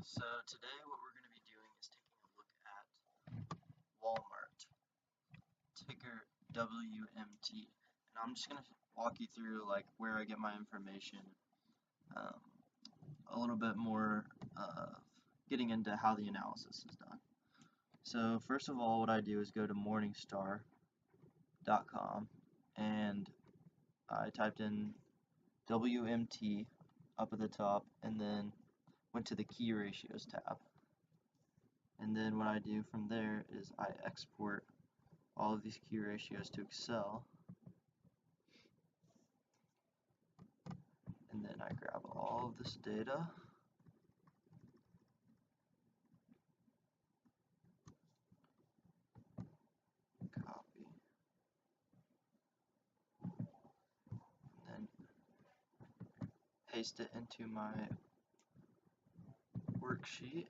So today what we're going to be doing is taking a look at Walmart, ticker WMT. And I'm just going to walk you through like where I get my information, a little bit more getting into how the analysis is done. So first of all, what I do is go to morningstar.com and I typed in WMT up at the top and then went to the key ratios tab. And then what I do from there is I export all of these key ratios to Excel, and then I grab all of this data, copy, and then paste it into my worksheet.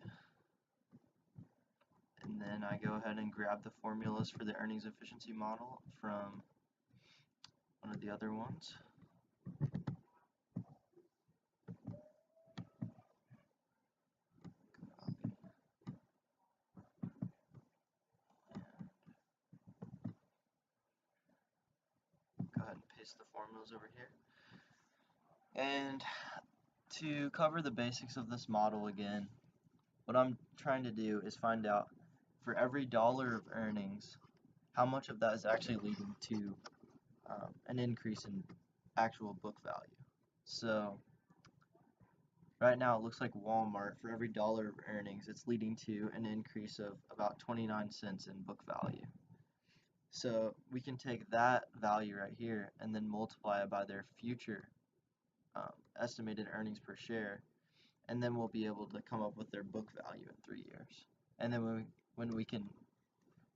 And then I go ahead and grab the formulas for the earnings efficiency model from one of the other ones. Go ahead and paste the formulas over here. And to cover the basics of this model again, what I'm trying to do is find out for every dollar of earnings, how much of that is actually leading to an increase in actual book value. So right now it looks like Walmart, for every dollar of earnings, it's leading to an increase of about 29 cents in book value. So we can take that value right here and then multiply it by their future estimated earnings per share, and then we'll be able to come up with their book value in 3 years. And then when we can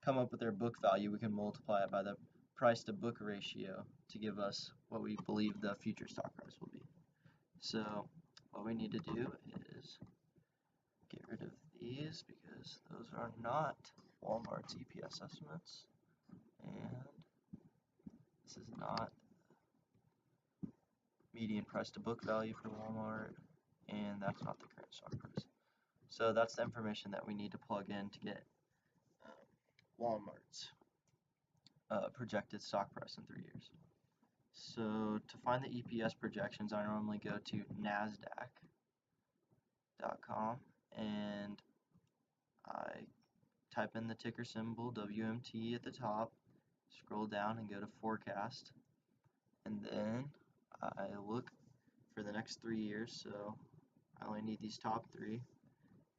come up with their book value, we can multiply it by the price to book ratio to give us what we believe the future stock price will be. So what we need to do is get rid of these because those are not Walmart's EPS estimates, and this is not median price to book value for Walmart, and that's not the current stock price. So that's the information that we need to plug in to get Walmart's projected stock price in 3 years. So to find the EPS projections, I normally go to nasdaq.com and I type in the ticker symbol WMT at the top, scroll down and go to forecast, and then I look for the next 3 years. So I only need these top 3,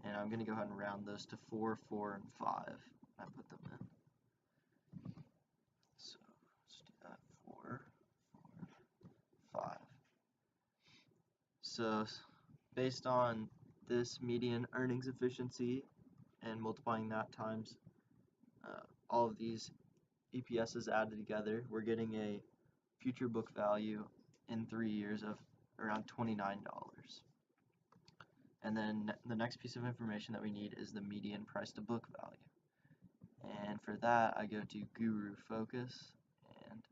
and I'm going to go ahead and round those to 4, 4, and 5. I put them in. So let's do that, 4, 4, 5. So based on this median earnings efficiency and multiplying that times all of these EPSs added together, we're getting a future book value in 3 years of around $29. And then the next piece of information that we need is the median price to book value. And for that, I go to Guru Focus, and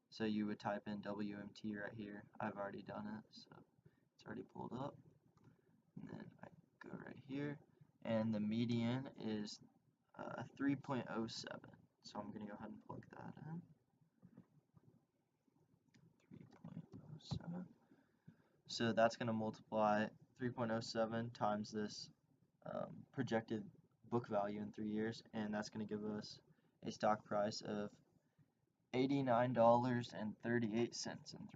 so you would type in WMT right here. I've already done it, so it's already pulled up. And then I go right here, and the median is 3.07. So I'm going to go ahead and plug that in. 3.07. So that's going to multiply 3.07 times this projected book value in 3 years, and that's going to give us a stock price of $89.38 in 3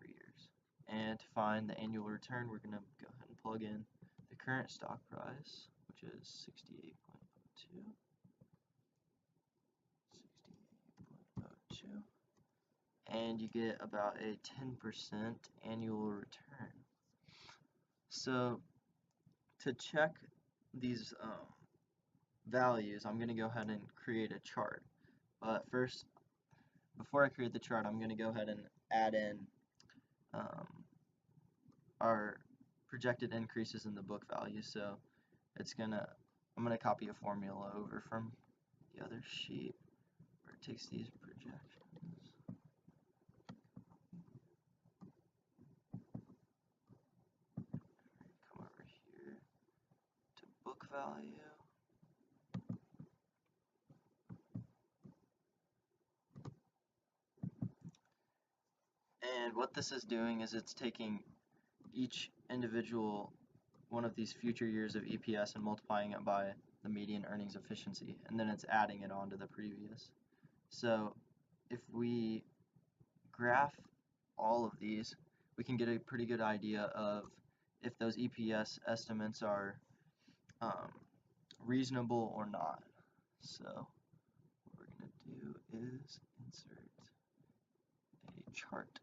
years. And to find the annual return, we're going to go ahead and plug in the current stock price, which is 68.02. And you get about a 10% annual return. So to check these values, I'm going to go ahead and create a chart. But first, before I create the chart, I'm going to go ahead and add in our projected increases in the book value. So I'm going to copy a formula over from the other sheet where it takes these projections. Come over here to book value. And what this is doing is it's taking each individual one of these future years of EPS and multiplying it by the median earnings efficiency, and then it's adding it on to the previous. So if we graph all of these, we can get a pretty good idea of if those EPS estimates are reasonable or not. So what we're going to do is insert a chart.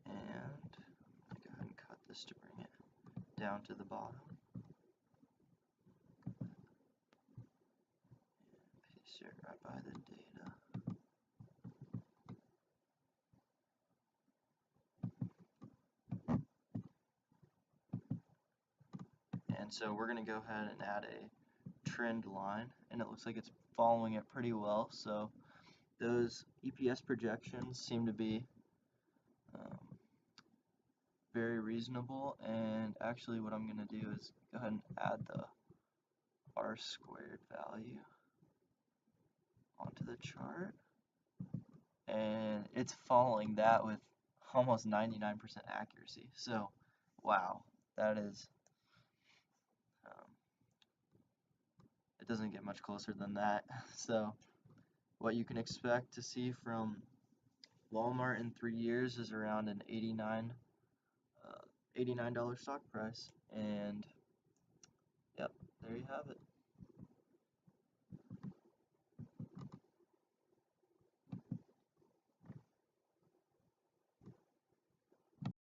And I'm going to go ahead and cut this to bring it down to the bottom. And paste it right by the data. And so we're going to go ahead and add a trend line, and it looks like it's following it pretty well. So those EPS projections seem to be very reasonable, and actually what I'm going to do is go ahead and add the R squared value onto the chart, and it's following that with almost 99% accuracy. So wow, that is it doesn't get much closer than that. So what you can expect to see from Walmart in 3 years is around an $89 stock price. And yep, there you have it.